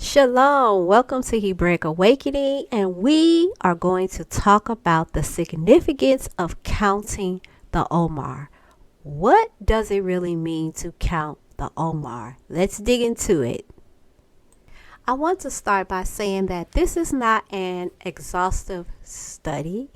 Shalom, welcome to Hebraic Awakening, and we are going to talk about the significance of counting the Omer. What does it really mean to count the Omer? Let's dig into it. I want to start by saying that this is not an exhaustive study.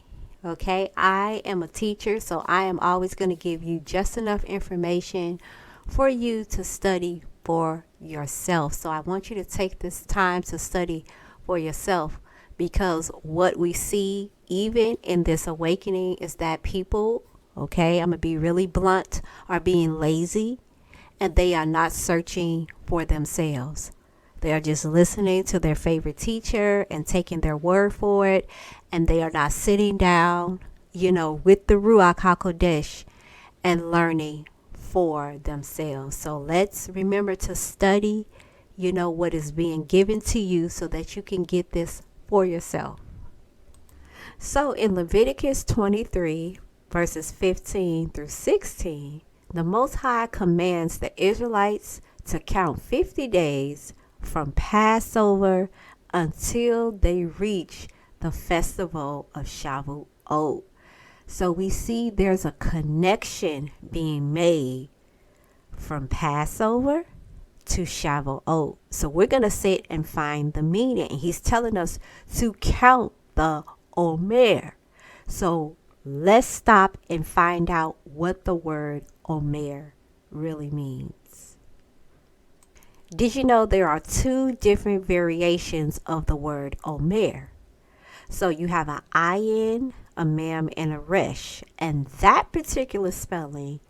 Okay, I am a teacher, so I am always going to give you just enough information for you to study for yourself. So I want you to take this time to study for yourself, because what we see even in this awakening is that people, okay, I'm going to be really blunt, are being lazy, and they are not searching for themselves. They are just listening to their favorite teacher and taking their word for it, and they are not sitting down, with the Ruach HaKodesh and learning for themselves. So let's remember to study, what is being given to you so that you can get this for yourself. So in Leviticus 23, verses 15 through 16, the Most High commands the Israelites to count 50 days from Passover until they reach the festival of Shavuot. So we see there's a connection being made from Passover to Shavuot. So we're going to sit and find the meaning. He's telling us to count the Omer. So let's stop and find out what the word Omer really means. Did you know there are two different variations of the word Omer? So you have an ayin, a mem, and a resh. And that particular spelling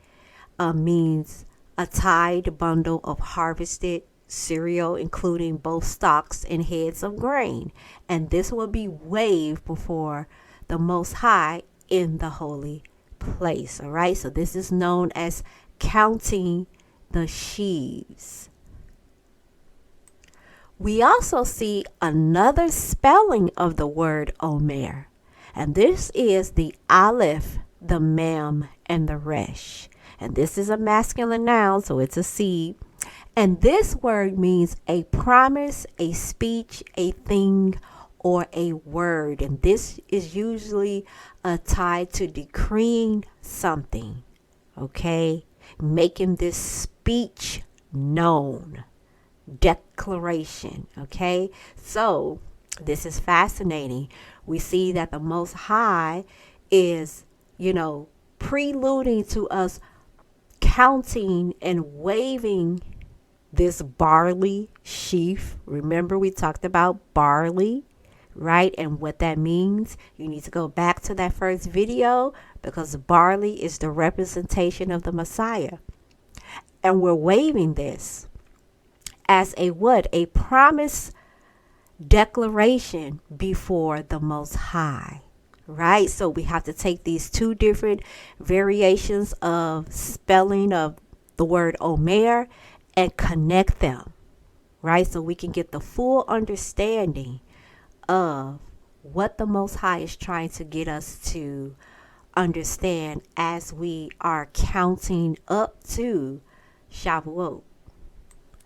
means a tied bundle of harvested cereal, including both stalks and heads of grain. And this will be waved before the Most High in the holy place. All right. So this is known as counting the sheaves. We also see another spelling of the word Omer, and this is the aleph, the mem, and the resh. And this is a masculine noun, so it's a seed. And this word means a promise, a speech, a thing, or a word. And this is usually tied to decreeing something, okay? Making this speech known. Declaration. Okay, so this is fascinating. We see that the Most High is, preluding to us counting and waving this barley sheaf. Remember, we talked about barley, right? And what that means. You need to go back to that first video, because barley is the representation of the Messiah, and we're waving this as a what? A promise declaration before the Most High, right? So we have to take these two different variations of spelling of the word Omer and connect them, right? So we can get the full understanding of what the Most High is trying to get us to understand as we are counting up to Shavuot.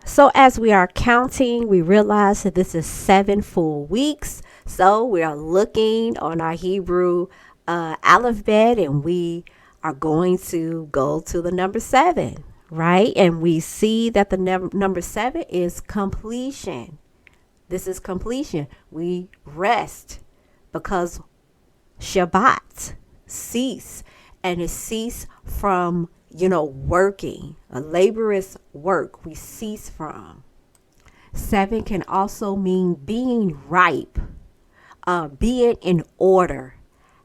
So as we are counting, we realize that this is 7 full weeks. So we are looking on our Hebrew alphabet, and we are going to go to the number 7, right? And we see that the number 7 is completion. This is completion. We rest because Shabbat cease, and it cease from working, a laborious work we cease from. 7 can also mean being ripe, being in order,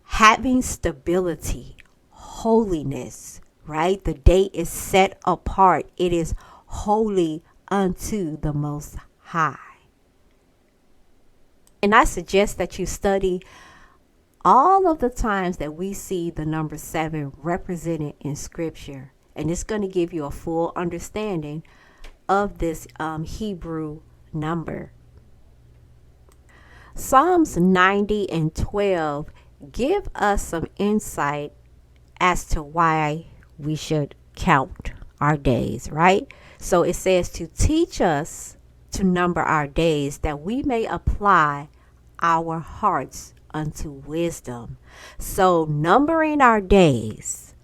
having stability, holiness, right? The day is set apart. It is holy unto the Most High. And I suggest that you study all of the times that we see the number 7 represented in scripture, and it's going to give you a full understanding of this Hebrew number. Psalms 90 and 12 give us some insight as to why we should count our days, right? So it says to teach us to number our days, that we may apply our hearts unto wisdom. So numbering our days,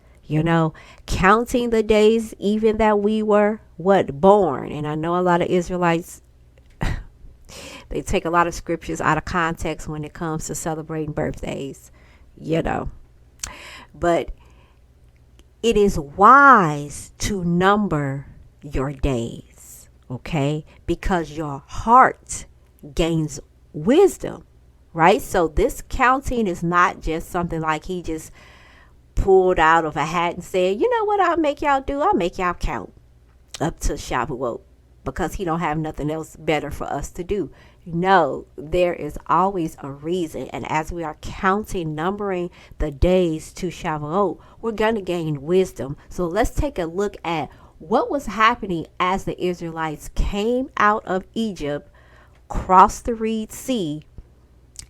counting the days even that we were born. And I know a lot of Israelites, they take a lot of scriptures out of context when it comes to celebrating birthdays, but it is wise to number your days, okay? Because your heart gains wisdom, right? So this counting is not just something like he just pulled out of a hat and said, you know what I'll make y'all do? I'll make y'all count up to Shavuot, because he don't have nothing else better for us to do. No, there is always a reason. And as we are counting, numbering the days to Shavuot, we're going to gain wisdom. So let's take a look at what was happening as the Israelites came out of Egypt, crossed the Red Sea,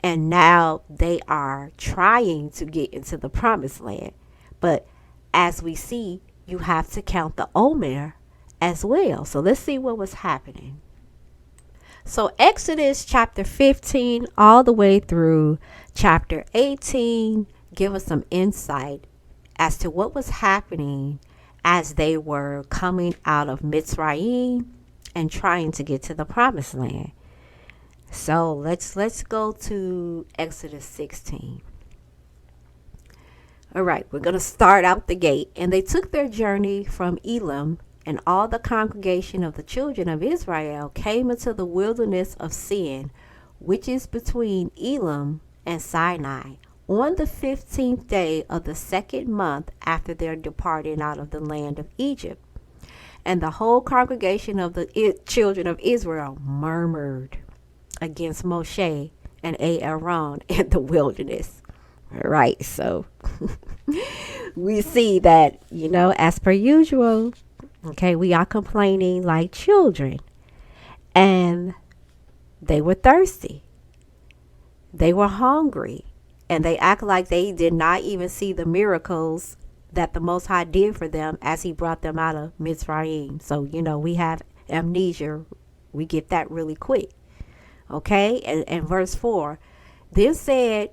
and now they are trying to get into the promised land. But as we see, you have to count the Omer as well. So let's see what was happening. So Exodus chapter 15 all the way through chapter 18 give us some insight as to what was happening as they were coming out of Mitzrayim and trying to get to the promised land. So let's go to Exodus 16. All right, we're going to start out the gate. And they took their journey from Elim, and all the congregation of the children of Israel came into the wilderness of Sin, which is between Elim and Sinai, on the 15th day of the second month after their departing out of the land of Egypt. And the whole congregation of the children of Israel murmured against Moshe and Aaron in the wilderness. All right, so we see that, as per usual, okay, we are complaining like children. And they were thirsty. They were hungry. And they act like they did not even see the miracles that the Most High did for them as he brought them out of Mitzrayim. So, we have amnesia. We get that really quick. Okay, and verse 4, then said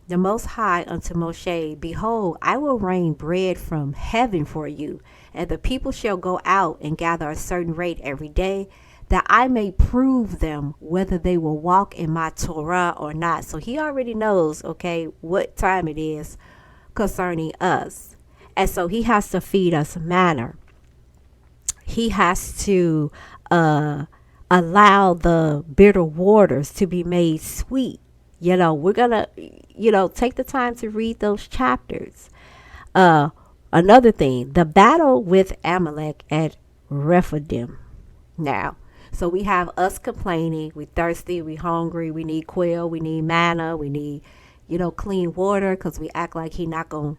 the Most High unto Moshe, behold, I will rain bread from heaven for you, and the people shall go out and gather a certain rate every day, that I may prove them whether they will walk in my Torah or not. So he already knows, okay, what time it is concerning us. And so he has to feed us manna. He has to allow the bitter waters to be made sweet. We're going to, take the time to read those chapters. Another thing, the battle with Amalek at Rephidim. Now, so we have us complaining, we thirsty, we hungry, we need quail, we need manna, we need, clean water, because we act like he not going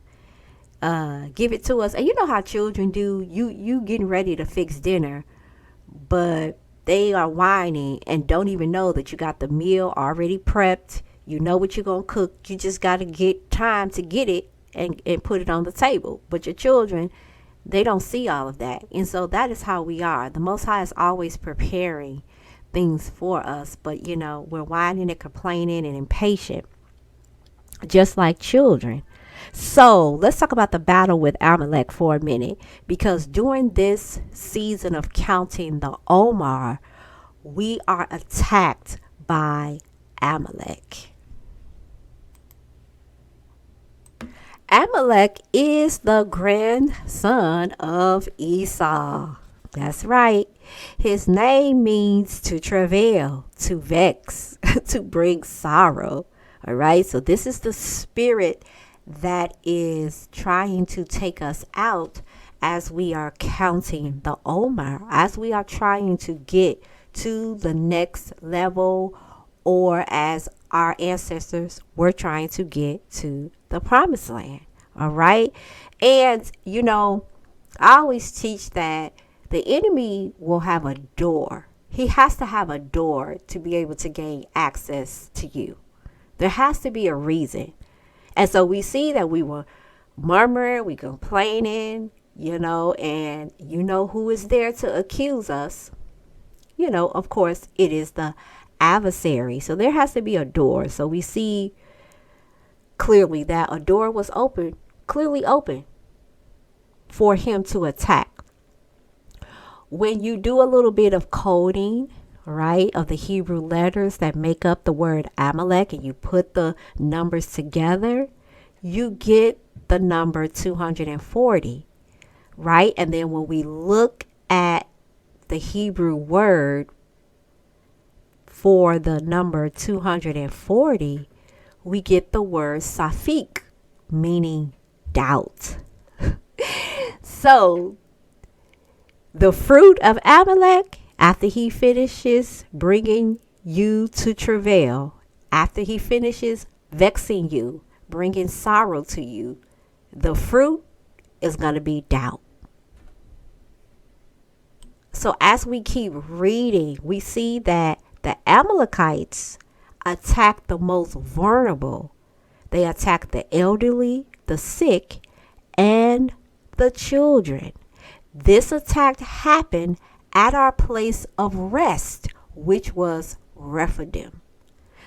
to give it to us. And you know how children do, you getting ready to fix dinner, but they are whining and don't even know that you got the meal already prepped. You know what you're going to cook. You just got to get time to get it and put it on the table. But your children, they don't see all of that. And so that is how we are. The Most High is always preparing things for us. But, we're whining and complaining and impatient, just like children. So let's talk about the battle with Amalek for a minute, because during this season of counting the Omer, we are attacked by Amalek. Amalek is the grandson of Esau. That's right. His name means to travail, to vex, to bring sorrow. All right. So this is the spirit that is trying to take us out as we are counting the Omer, as we are trying to get to the next level, or as our ancestors were trying to get to the promised land. All right. And, I always teach that the enemy will have a door. He has to have a door to be able to gain access to you. There has to be a reason. And so we see that we were murmuring, we complaining, and who is there to accuse us? of course, it is the adversary. So there has to be a door. So we see clearly that a door was open, clearly open for him to attack. When you do a little bit of coding, right, of the Hebrew letters that make up the word Amalek, and you put the numbers together, you get the number 240, right? And then when we look at the Hebrew word for the number 240, we get the word Safik, meaning doubt. So the fruit of Amalek, after he finishes bringing you to travail, after he finishes vexing you, bringing sorrow to you, the fruit is going to be doubt. So as we keep reading, we see that the Amalekites attack the most vulnerable. They attack the elderly, the sick, and the children. This attack happened at our place of rest, which was Rephidim.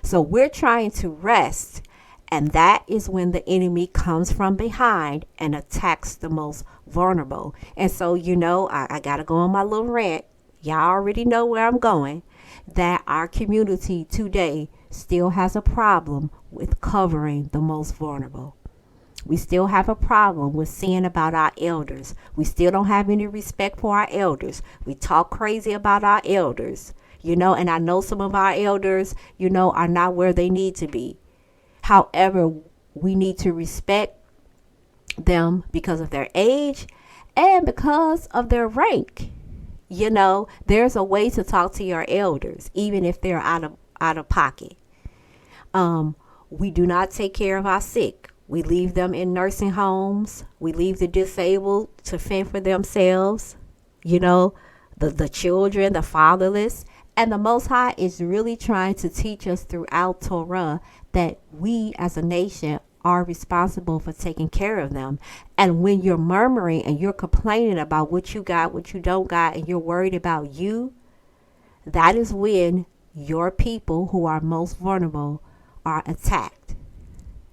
So we're trying to rest, and that is when the enemy comes from behind and attacks the most vulnerable. And so, I got to go on my little rant. Y'all already know where I'm going, that our community today still has a problem with covering the most vulnerable. We still have a problem with seeing about our elders. We still don't have any respect for our elders. We talk crazy about our elders, and I know some of our elders, are not where they need to be. However, we need to respect them because of their age and because of their rank. There's a way to talk to your elders, even if they're out of pocket. We do not take care of our sick. We leave them in nursing homes. We leave the disabled to fend for themselves. The children, the fatherless. And the Most High is really trying to teach us throughout Torah that we as a nation are responsible for taking care of them. And when you're murmuring and you're complaining about what you got, what you don't got, and you're worried about you, that is when your people who are most vulnerable are attacked.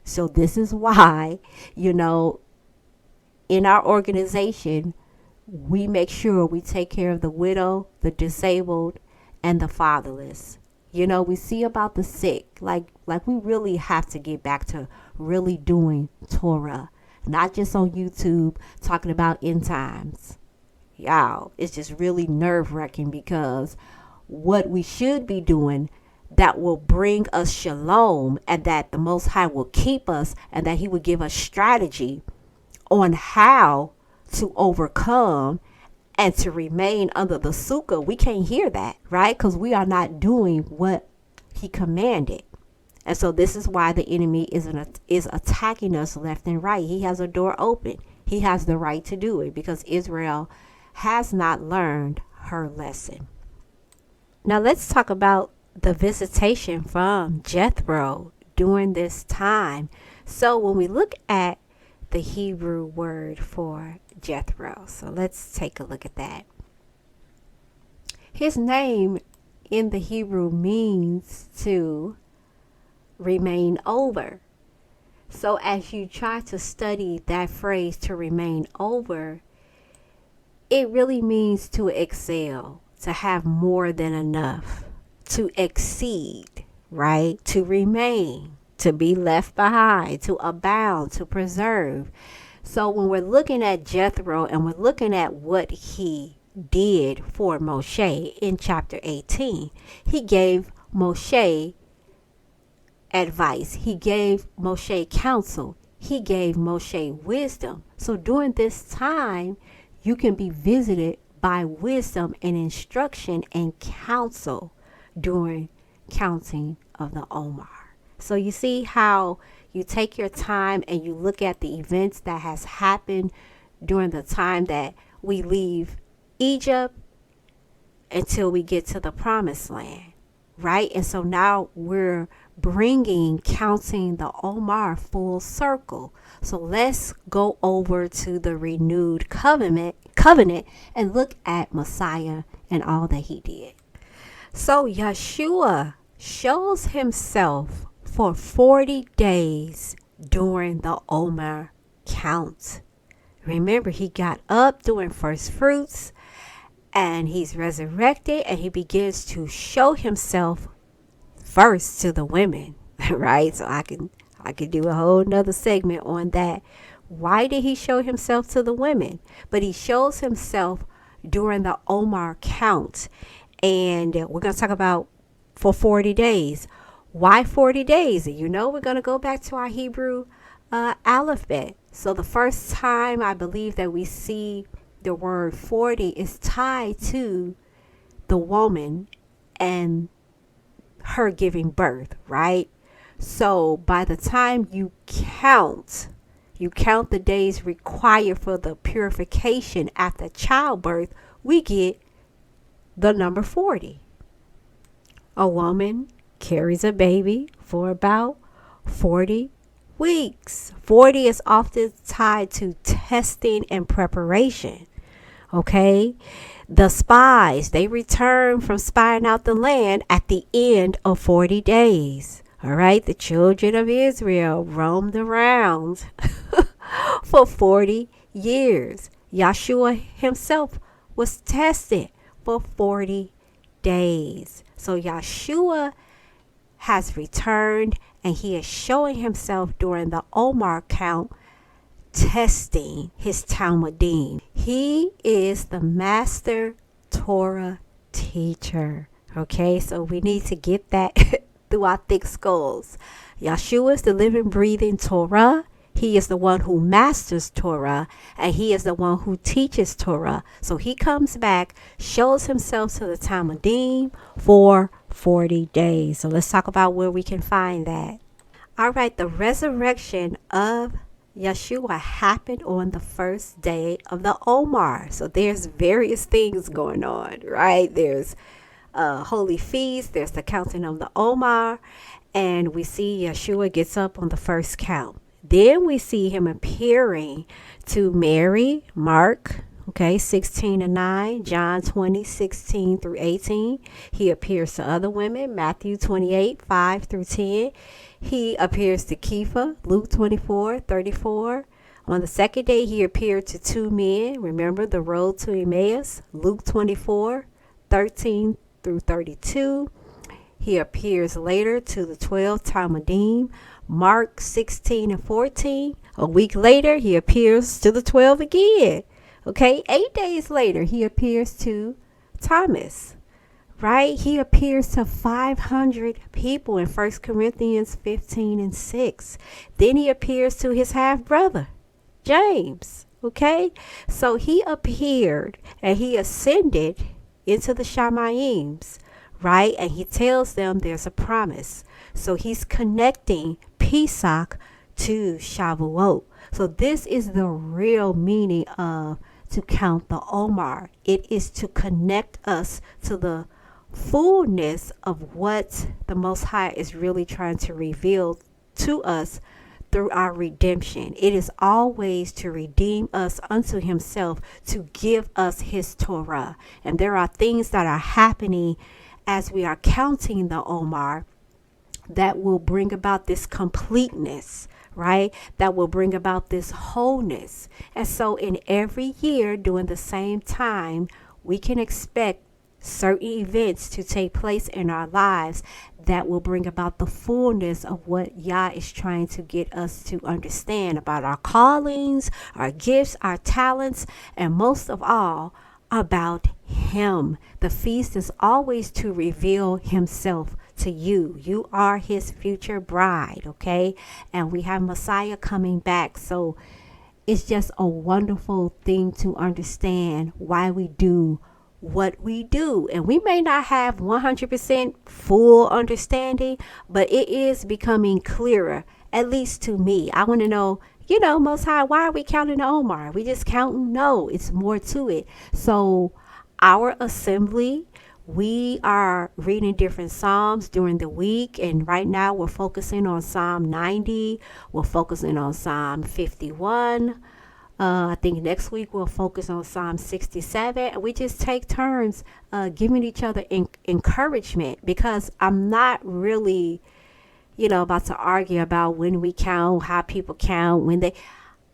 So this is why, in our organization, we make sure we take care of the widow, the disabled, and the fatherless. We see about the sick. Like we really have to get back to really doing Torah, not just on YouTube talking about end times. Y'all, it's just really nerve-wracking, because what we should be doing that will bring us shalom, and that the Most High will keep us, and that he will give us strategy on how to overcome and to remain under the sukkah. We can't hear that, right? Because we are not doing what he commanded. And so this is why the enemy is attacking us left and right. He has a door open. He has the right to do it because Israel has not learned her lesson. Now let's talk about the visitation from Jethro during this time. So when we look at the Hebrew word for Jethro, so let's take a look at that. His name in the Hebrew means to remain over. So as you try to study that phrase, to remain over, it really means to excel, to have more than enough, to exceed, right? To remain, to be left behind, to abound, to preserve. So when we're looking at Jethro and we're looking at what he did for Moshe in chapter 18, he gave Moshe advice. He gave Moshe counsel. He gave Moshe wisdom. So during this time, you can be visited by wisdom and instruction and counsel during counting of the Omer. So you see how you take your time and you look at the events that has happened during the time that we leave Egypt until we get to the promised land, right? And so now we're bringing counting the Omer full circle. So let's go over to the renewed covenant and look at Messiah and all that he did. So Yeshua shows himself for 40 days during the Omer count. Remember, he got up doing first fruits and he's resurrected and he begins to show himself first to the women, right? So I can do a whole nother segment on that. Why did he show himself to the women? But he shows himself during the Omer count. And we're going to talk about for 40 days. Why 40 days? You know, we're going to go back to our Hebrew alphabet. So the first time I believe that we see the word 40 is tied to the woman and her giving birth, right? So by the time you count the days required for the purification after childbirth, we get the number 40. A woman carries a baby for about 40 weeks. 40 is often tied to testing and preparation. Okay? The spies, they return from spying out the land at the end of 40 days. All right? The children of Israel roamed around for 40 years. Yeshua himself was tested for 40 days. So Yeshua has returned and he is showing himself during the Omer count, testing his Talmudim. He is the master Torah teacher. Okay, so we need to get that through our thick skulls. Yeshua is the living, breathing Torah. He is the one who masters Torah, and he is the one who teaches Torah. So he comes back, shows himself to the Talmudim for 40 days. So let's talk about where we can find that. All right, the resurrection of Yeshua happened on the first day of the Omer. So there's various things going on, right? There's holy feast, there's the counting of the Omer, and we see Yeshua gets up on the first count. Then we see him appearing to Mary, Mark, 16-9, John 20:16-18. He appears to other women, Matthew 28:5-10. He appears to Kepha, Luke 24:34. On the second day, he appeared to two men. Remember the road to Emmaus, Luke 24:13-32. He appears later to the 12 Talmudim, Mark 16:14. A week later, he appears to the 12 again. 8 days later, he appears to Thomas, right? He appears to 500 people in 1 Corinthians 15:6. Then he appears to his half-brother, James, So he appeared and he ascended into the Shamayims, right? And he tells them there's a promise. So he's connecting Pesach to Shavuot. So this is the real meaning of to count the Omer. It is to connect us to the fullness of what the Most High is really trying to reveal to us through our redemption. It is always to redeem us unto himself, to give us his Torah. And there are things that are happening as we are counting the Omer that will bring about this completeness, right? That will bring about this wholeness. And so in every year during the same time, we can expect certain events to take place in our lives that will bring about the fullness of what Yah is trying to get us to understand about our callings, our gifts, our talents, and most of all, about him. The feast is always to reveal himself to you. You are his future bride, And we have Messiah coming back. So it's just a wonderful thing to understand why we do what we do. And we may not have 100% full understanding, but it is becoming clearer, at least to me. I want to know, Most High, why are we counting the Omer? Are we just counting? No, it's more to it. So our assembly, we are reading different Psalms during the week. And right now we're focusing on Psalm 90. We're focusing on Psalm 51. I think next week we'll focus on Psalm 67, and we just take turns giving each other encouragement, because I'm not really, about to argue about when we count, how people count,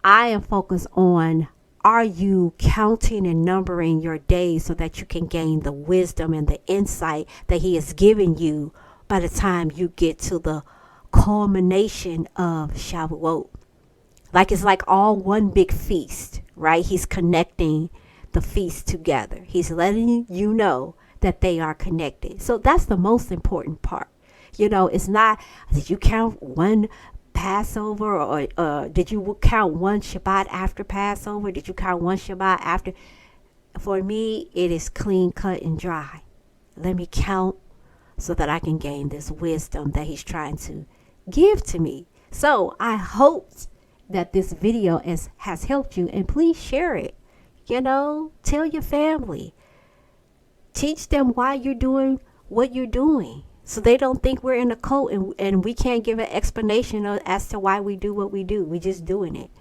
I am focused on, are you counting and numbering your days so that you can gain the wisdom and the insight that He has given you by the time you get to the culmination of Shavuot? Like, it's like all one big feast, right? He's connecting the feast together. He's letting you know that they are connected. So that's the most important part. It's not, did you count one Passover, or did you count one Shabbat after Passover? Did you count one Shabbat after? For me, it is clean cut and dry. Let me count so that I can gain this wisdom that He's trying to give to me. So I hope that this video has helped you, and please share it. Tell your family. Teach them why you're doing what you're doing, so they don't think we're in a cult and we can't give an explanation as to why we do what we do. We're just doing it.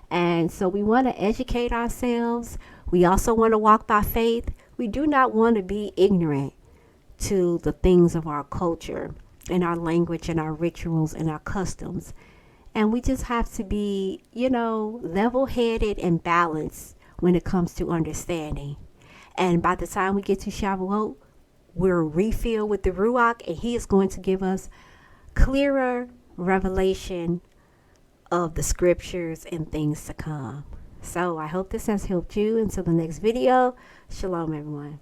And so we want to educate ourselves. We also want to walk by faith. We do not want to be ignorant to the things of our culture and our language and our rituals and our customs. And we just have to be, level-headed and balanced when it comes to understanding. And by the time we get to Shavuot, we're refilled with the Ruach, and He is going to give us clearer revelation of the scriptures and things to come. So I hope this has helped you. Until the next video, Shalom, everyone.